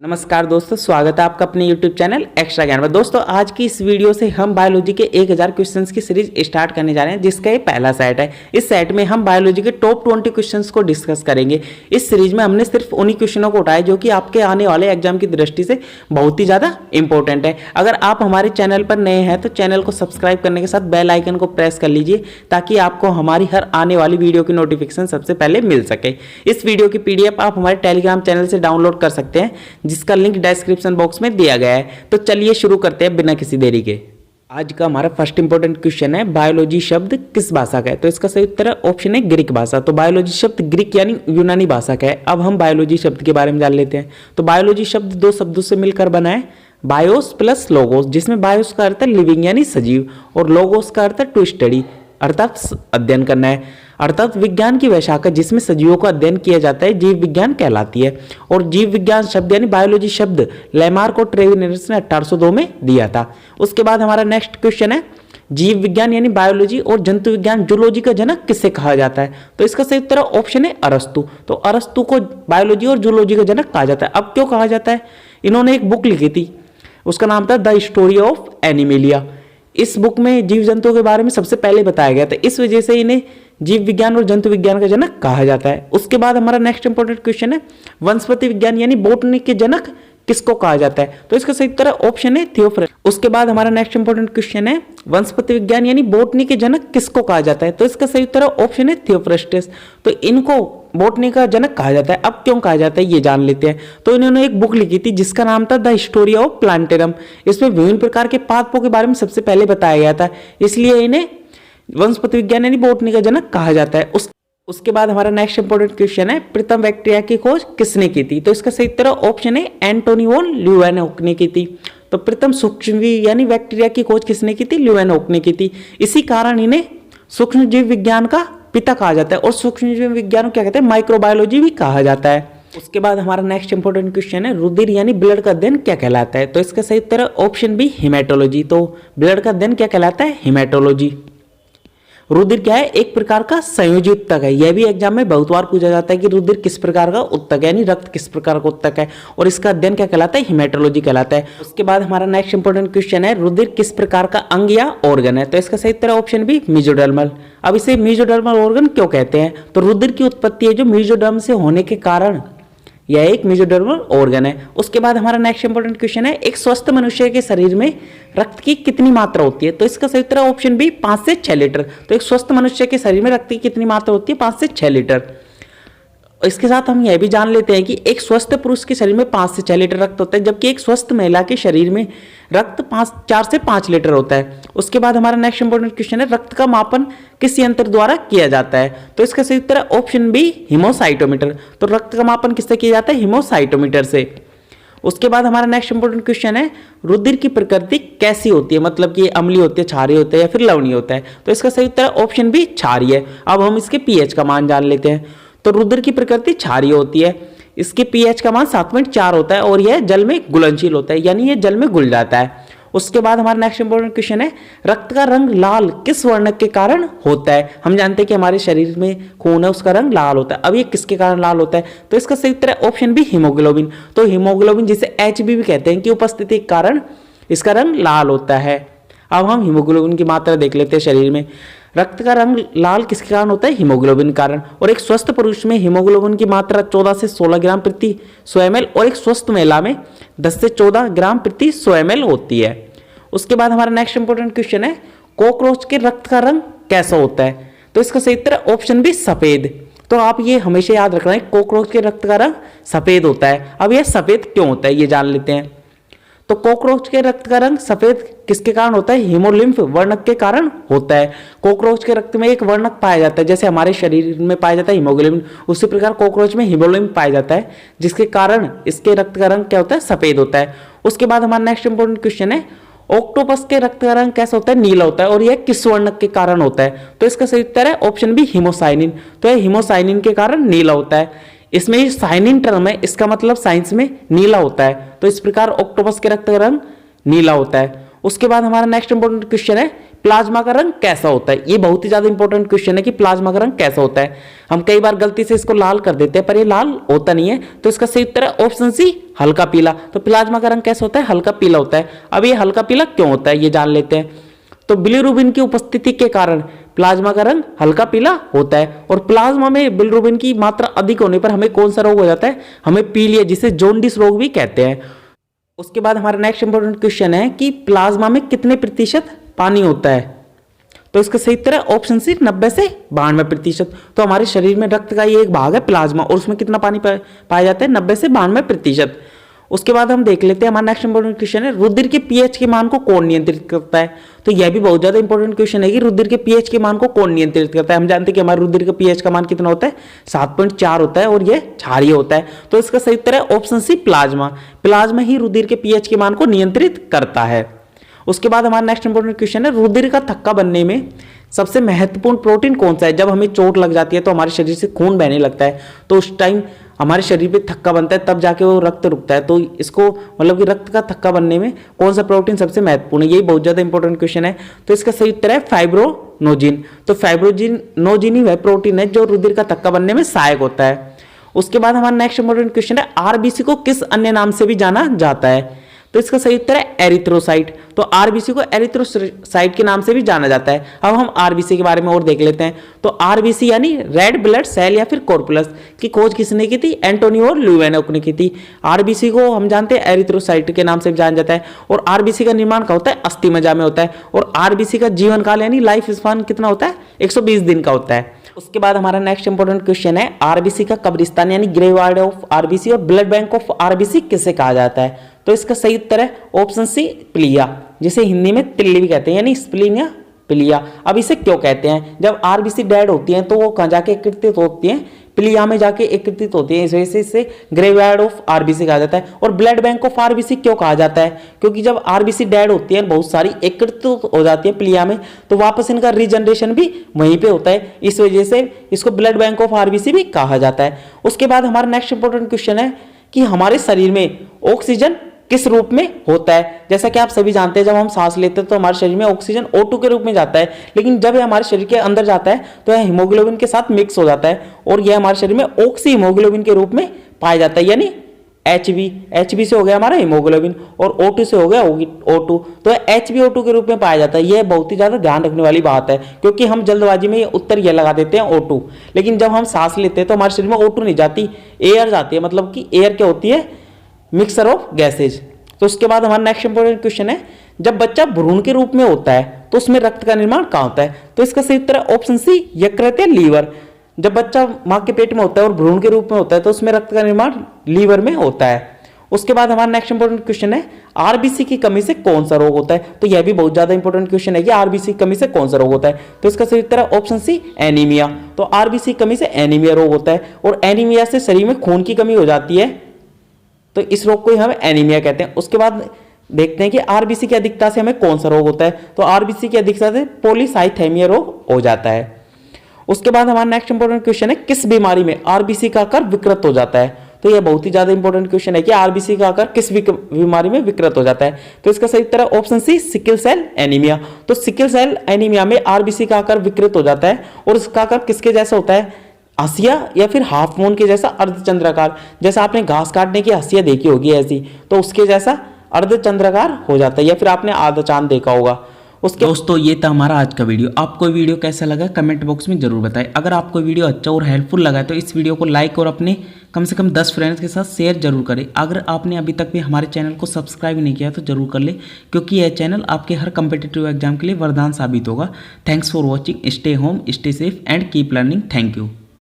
नमस्कार दोस्तों, स्वागत है आपका अपने YouTube चैनल एक्स्ट्रा ज्ञान में। दोस्तों आज की इस वीडियो से हम बायोलॉजी के 1000 क्वेश्चंस की सीरीज स्टार्ट करने जा रहे हैं, जिसका ये पहला सेट है। इस सेट में हम बायोलॉजी के टॉप 20 क्वेश्चंस को डिस्कस करेंगे। इस सीरीज में हमने सिर्फ उन्हीं क्वेश्चनों को उठाया जो कि आपके आने वाले एग्जाम की दृष्टि से बहुत ही ज़्यादा इंपॉर्टेंट है। अगर आप हमारे चैनल पर नए हैं तो चैनल को सब्सक्राइब करने के साथ बेल आइकन को प्रेस कर लीजिए, ताकि आपको हमारी हर आने वाली वीडियो की नोटिफिकेशन सबसे पहले मिल सके। इस वीडियो की PDF आप हमारे टेलीग्राम चैनल से डाउनलोड कर सकते हैं, जिसका लिंक डिस्क्रिप्शन बॉक्स में दिया गया है। तो चलिए शुरू करते हैं बिना किसी देरी के। आज का हमारा फर्स्ट इंपॉर्टेंट क्वेश्चन है, बायोलॉजी शब्द किस भाषा का है? तो इसका सही उत्तर है ऑप्शन है ग्रीक भाषा। तो बायोलॉजी शब्द ग्रीक यानी यूनानी भाषा का है। अब हम बायोलॉजी शब्द के बारे में जान लेते हैं। तो बायोलॉजी शब्द दो शब्दों से मिलकर बना है, बायोस प्लस लोगोस, जिसमें बायोस का अर्थ है लिविंग यानी सजीव और लोगोस का अर्थ है टू स्टडी अर्थात अध्ययन करना है, अर्थात विज्ञान की वह शाखा जिसमें सजीवों का अध्ययन किया जाता है जीव विज्ञान कहलाती है। और जीव विज्ञान शब्द यानी बायोलॉजी शब्द लेमार्क और ट्रेविनरस ने 1802 में दिया था। उसके बाद हमारा नेक्स्ट क्वेश्चन है, जीव विज्ञान यानी बायोलॉजी और जंतु विज्ञान जूलॉजी का जनक किससे कहा जाता है? तो इसका सही उत्तर ऑप्शन है अरस्तु। तो अरस्तु को बायोलॉजी और जूलॉजी का जनक कहा जाता है। अब क्यों कहा जाता है? इन्होंने एक बुक लिखी थी, उसका नाम था द स्टोरी ऑफ एनिमेलिया। इस बुक में जीव जंतुओं के बारे में सबसे पहले बताया गया था, इस वजह से इन्हें जीव विज्ञान और जंतु विज्ञान का जनक कहा जाता है। उसके बाद हमारा नेक्स्ट इंपॉर्टेंट क्वेश्चन है, वनस्पति विज्ञान यानी बोटनी के जनक किसको कहा जाता है? तो इसका सही उत्तर ऑप्शन है थियोफ्रस्टस। उसके बाद हमारा नेक्स्ट इंपॉर्टेंट क्वेश्चन है, वनस्पति विज्ञान यानी बोटनी के जनक किसको कहा जाता है? तो इसका सही उत्तर ऑप्शन है थियोफ्रस्टस। तो इनको बोटनी का जनक कहा जाता है। अब क्यों कहा जाता है ये जान लेते हैं। तो इन्होंने एक बुक लिखी थी जिसका नाम था द स्टोरी ऑफ प्लांटेरम। इसमें विभिन्न प्रकार के पादपों के बारे में सबसे पहले बताया गया था, इसलिए इन्हें वनस्पति विज्ञान यानी बोटनी का जनक कहा जाता है। उसके बाद हमारा नेक्स्ट इंपॉर्टेंट क्वेश्चन है, प्रथम बैक्टीरिया की खोज किसने की थी? तो इसका सही उत्तर ऑप्शन है एंटोनी वॉन ल्यूवेनहोक ने की थी। तो प्रथम सूक्ष्मजीव यानी बैक्टीरिया की खोज किसने की थी? ल्यूवेनहोक ने की थी। इसी कारण इन्हें सूक्ष्मजीव विज्ञान का पिता कहा जाता है और सूक्ष्मजीव विज्ञान को क्या कहते हैं? माइक्रोबायोलॉजी भी कहा जाता है। उसके बाद हमारा नेक्स्ट इंपॉर्टेंट क्वेश्चन है, रुधिर यानी ब्लड का अध्ययन क्या कहलाता है? तो इसका सही उत्तर ऑप्शन बी हेमेटोलॉजी। तो ब्लड का अध्ययन क्या कहलाता है? हेमेटोलॉजी। रुधिर क्या है? एक प्रकार का संयोजी उत्तक है। यह भी एग्जाम में बहुत बार पूछा जाता है कि रुधिर किस प्रकार का उत्तक है, यानी रक्त किस प्रकार का उत्तक है, और इसका अध्ययन क्या कहलाता है? हेमेटोलॉजी कहलाता है। उसके बाद हमारा नेक्स्ट इंपॉर्टेंट क्वेश्चन है, रुधिर किस प्रकार का अंग या ऑर्गन है? तो इसका सही उत्तर ऑप्शन बी मेसोडर्मल। अब इसे मेसोडर्मल ऑर्गन क्यों कहते हैं? तो रुधिर की उत्पत्ति है जो मेसोडर्म से होने के कारण यह एक मेसोडर्मल ऑर्गन है। उसके बाद हमारा नेक्स्ट इंपॉर्टेंट क्वेश्चन है, एक स्वस्थ मनुष्य के शरीर में रक्त की कितनी मात्रा होती है? तो इसका सही उत्तर ऑप्शन बी 5 से 6 लीटर। तो एक स्वस्थ मनुष्य के शरीर में रक्त की कितनी मात्रा होती है? 5 से 6 लीटर। इसके साथ हम यह भी जान लेते हैं कि एक स्वस्थ पुरुष के शरीर में 5 से 6 लीटर रक्त होता है, जबकि एक स्वस्थ महिला के शरीर में रक्त 4 से 5 लीटर होता है। उसके बाद हमारा नेक्स्ट इंपॉर्टेंट क्वेश्चन है, रक्त का मापन किस यंत्र द्वारा किया जाता है? तो इसका सही उत्तर है ऑप्शन बी हीमोसाइटोमीटर। तो रक्त का मापन किससे किया जाता है? हीमोसाइटोमीटर से। उसके बाद हमारा नेक्स्ट इंपॉर्टेंट क्वेश्चन है, रुधिर की प्रकृति कैसी होती है? मतलब कि अम्लीय होती है, क्षारीय होता है या फिर लवणीय होता है? तो इसका सही उत्तर ऑप्शन बी क्षारीय। अब हम इसके pH का मान जान लेते हैं। तो रुधिर की प्रकृति क्षारीय होती है, इसके pH का मान 7.4 होता है और यह जल में घुलनशील होता है, यानी यह जल में घुल जाता है। उसके बाद हमारा नेक्स्ट इंपॉर्टेंट क्वेश्चन है, रक्त का रंग लाल किस वर्णक के कारण होता है? हम जानते हैं कि हमारे शरीर में खून है, उसका रंग लाल होता है। अब ये किसके कारण लाल होता है? तो इसका सही उत्तर है ऑप्शन बी हीमोग्लोबिन। तो हीमोग्लोबिन जिसे HB भी कहते हैं, की उपस्थिति के कारण इसका रंग लाल होता है। अब हम हीमोग्लोबिन की मात्रा देख लेते हैं शरीर में। रक्त का रंग लाल किसके कारण होता है? हीमोग्लोबिन कारण। और एक स्वस्थ पुरुष में हीमोग्लोबिन की मात्रा 14 से 16 ग्राम प्रति 100 ml और एक स्वस्थ महिला में 10 से 14 ग्राम प्रति 100 ml होती है। उसके बाद हमारा नेक्स्ट इंपॉर्टेंट क्वेश्चन है, कॉकरोच के रक्त का रंग कैसा होता है? तो इसका सही उत्तर ऑप्शन बी सफेद। तो आप ये हमेशा याद रखना है, कॉकरोच के रक्त का रंग सफेद होता है। अब यह सफेद क्यों होता है ये जान लेते हैं। तो कॉकरोच के रक्त का रंग सफेद किसके कारण होता है? हीमोलिम्फ वर्णक के कारण होता है। कॉकरोच के रक्त में एक वर्णक पाया जाता है, जैसे हमारे शरीर में पाया जाता है हीमोग्लोबिन, उसी प्रकार कॉकरोच में हीमोलिम्फ पाया जाता है, जिसके कारण इसके रक्त का रंग क्या होता है? सफेद होता है। उसके बाद हमारा नेक्स्ट इंपॉर्टेंट क्वेश्चन है, ऑक्टोपस के रक्त का रंग कैसा होता है? नीला होता है और यह किस वर्णक के कारण होता है? तो इसका सही उत्तर है ऑप्शन बी हीमोसाइनिन। तो यह हीमोसाइनिन के कारण नीला होता है। इसमें साइनिन टर्म है, इसका मतलब साइंस में नीला होता है। तो इस प्रकार ऑक्टोपस के रक्त का रंग नीला होता है। उसके बाद हमारा नेक्स्ट इंपॉर्टेंट क्वेश्चन है, प्लाज्मा का रंग कैसा होता है। ये बहुत ही ज्यादा इंपॉर्टेंट क्वेश्चन है कि प्लाज्मा का रंग कैसा होता है। हम कई बार गलती से इसको लाल कर देते हैं, पर ये लाल होता नहीं है। तो इसका सही उत्तर है ऑप्शन सी, हल्का पीला। तो प्लाज्मा का रंग कैसा होता है, हल्का पीला होता है। अब ये हल्का पीला क्यों होता है, ये जान लेते हैं। तो बिलीरुबिन की उपस्थिति के कारण प्लाज्मा का रंग हल्का पीला होता है। और प्लाज्मा में बिलीरुबिन की मात्रा अधिक होने पर हमें कौन सा रोग हो जाता है, हमें पीलिया, जिसे जॉन्डिस रोग भी कहते हैं। उसके बाद हमारा नेक्स्ट इंपॉर्टेंट क्वेश्चन है कि प्लाज्मा में कितने प्रतिशत पानी होता है। तो इसका सही उत्तर है ऑप्शन सी, 90 से 92%। तो हमारे शरीर में रक्त का ये एक भाग है प्लाज्मा, और उसमें कितना पानी पाया जाता है, 90 से 92%। उसके बाद हम देख लेते हैं हमारा नेक्स्ट इंपॉर्टेंट क्वेश्चन है, रुधिर के पीएच के मान को कौन नियंत्रित करता है। तो यह भी बहुत ज्यादा इंपॉर्टेंट क्वेश्चन है कि रुधिर के पीएच के मान को कौन नियंत्रित करता है। हम जानते हैं कि हमारे रुधिर का पीएच का मान कितना होता है, 7.4 होता है, और यह क्षारीय होता है। तो इसका सही उत्तर है ऑप्शन सी, प्लाज्मा। प्लाज्मा ही रुधिर के पीएच के मान को नियंत्रित करता है। उसके बाद हमारा नेक्स्ट इंपॉर्टेंट क्वेश्चन है, रुधिर का थक्का बनने में सबसे महत्वपूर्ण प्रोटीन कौन सा है। जब हमें चोट लग जाती है तो हमारे शरीर से खून बहने लगता है, तो उस टाइम हमारे शरीर पे थक्का बनता है, तब जाके वो रक्त रुकता है। तो इसको मतलब कि रक्त का थक्का बनने में कौन सा प्रोटीन सबसे महत्वपूर्ण है, यही बहुत ज्यादा इंपॉर्टेंट क्वेश्चन है। तो इसका सही उत्तर है फाइब्रोनोजिन। तो फाइब्रोनोजिन ही वह प्रोटीन है जो रुधिर का थक्का बनने में सहायक होता है। उसके बाद हमारा नेक्स्ट इंपॉर्टेंट क्वेश्चन है, आरबीसी को किस अन्य नाम से भी जाना जाता है। तो इसका सही उत्तर है एरिथ्रोसाइट। तो आरबीसी को एरिथ्रोसाइट के नाम से भी जाना जाता है। अब हम आरबीसी के बारे में और देख लेते हैं। तो आरबीसी यानी रेड ब्लड सेल या फिर कॉर्पुलस की खोज किसने की थी, एंटोनियो ल्यूवेनोक ने की थी। आरबीसी को हम जानते हैं एरिथ्रोसाइट के नाम से भी जाना जाता है। और आरबीसी का निर्माण क्या होता है, अस्थि मज्जा में होता है। और आरबीसी का जीवन काल यानी लाइफ स्पान कितना होता है, 120 दिन का होता है। उसके बाद हमारा नेक्स्ट इंपॉर्टेंट क्वेश्चन है, आरबीसी का कब्रिस्तान यानी ग्रेवयार्ड ऑफ आरबीसी और ब्लड बैंक ऑफ आरबीसी किसे कहा जाता है। तो इसका सही उत्तर है ऑप्शन सी, प्लिया, जिसे हिंदी में तिल्ली भी कहते हैं, यानी स्प्लीन या प्लिया। अब इसे क्यों कहते हैं, जब आरबीसी डेड होती हैं तो वो कहाँ जाके एकत्रित होती हैं, प्लिया में जाके एकत्रित होती है। इस वजह से इसे ग्रेवयार्ड ऑफ आरबीसी कहा जाता है। और ब्लड बैंक ऑफ आरबीसी क्यों कहा जाता है, क्योंकि जब आरबीसी डेड होती है बहुत सारी एकत्रित हो जाती है प्लिया में, तो वापस इनका रीजनरेशन भी वहीं पे होता है। इस वजह से इसको ब्लड बैंक ऑफ आरबीसी भी कहा जाता है। उसके बाद हमारा नेक्स्ट इंपॉर्टेंट क्वेश्चन है कि हमारे शरीर में ऑक्सीजन किस रूप में होता है। जैसा कि आप सभी जानते हैं, जब हम सांस लेते हैं तो हमारे शरीर में ऑक्सीजन O2 के रूप में जाता है, लेकिन जब यह हमारे शरीर के अंदर जाता है तो यह हीमोग्लोबिन के साथ मिक्स हो जाता है और यह हमारे शरीर में ऑक्सी हीमोग्लोबिन के रूप में पाया जाता है, यानी HB से हो गया हमारा हीमोग्लोबिन और O2 से हो गया O2, तो HbO2 के रूप में पाया जाता है। यह बहुत ही ज्यादा ध्यान रखने वाली बात है, क्योंकि हम जल्दबाजी में ये उत्तर यह लगा देते हैं O2, लेकिन जब हम सांस लेते हैं तो हमारे शरीर में O2 नहीं जाती, एयर जाती है। मतलब कि एयर क्या होती है, मिक्सर ऑफ गैसेज। तो उसके बाद हमारा नेक्स्ट इंपॉर्टेंट क्वेश्चन है, जब बच्चा भ्रूण के रूप में होता है तो उसमें रक्त का निर्माण कहाँ होता है। तो इसका सही उत्तर है ऑप्शन सी, यकृत या लीवर। जब बच्चा मां के पेट में होता है और भ्रूण के रूप में होता है तो उसमें रक्त का निर्माण लीवर में होता है। उसके बाद हमारा नेक्स्ट इंपॉर्टेंट क्वेश्चन है, आरबीसी की कमी से कौन सा रोग होता है। तो यह भी बहुत ज्यादा इंपॉर्टेंट क्वेश्चन है कि आरबीसी की कमी से कौन सा रोग होता है। तो इसका सही उत्तर है ऑप्शन सी, एनीमिया। तो आरबीसी की कमी से एनीमिया रोग होता है, और एनीमिया से शरीर में खून की कमी हो जाती है, तो इस रोग को ही हम एनीमिया कहते हैं। उसके बाद देखते हैं कि आरबीसी की अधिकता से हमें कौन सा रोग होता है। तो आरबीसी की अधिकता से पॉलीसाइथेमिया रोग हो जाता है। उसके बाद हमारा नेक्स्ट इंपॉर्टेंट क्वेश्चन है, किस बीमारी में आरबीसी का आकार विकृत हो जाता है। तो यह बहुत ही ज्यादा इंपॉर्टेंट क्वेश्चन है कि आरबीसी का आकार किस बीमारी में विकृत हो जाता है। तो इसका सही उत्तर है option C, sickle cell anaemia. तो सिकल सेल एनीमिया में आरबीसी का आकार विकृत हो जाता है, और इसका आकार किसके जैसा होता है, हंसिया या फिर हाफ मून के जैसा अर्धचंद्राकार। जैसा आपने घास काटने की हंसिया देखी होगी ऐसी, तो उसके जैसा अर्धचंद्राकार हो जाता है, या फिर आपने आधा चांद देखा होगा उसके। दोस्तों ये था हमारा आज का वीडियो। आपको वीडियो कैसा लगा कमेंट बॉक्स में जरूर बताएं। अगर आपको वीडियो अच्छा और हेल्पफुल लगा तो इस वीडियो को लाइक और अपने कम से कम 10 फ्रेंड्स के साथ शेयर जरूर करें। अगर आपने अभी तक भी हमारे चैनल को सब्सक्राइब नहीं किया तो जरूर कर ले, क्योंकि यह चैनल आपके हर कम्पिटिटिव एग्जाम के लिए वरदान साबित होगा। Thanks for watching, stay home, stay safe and keep learning. Thank you.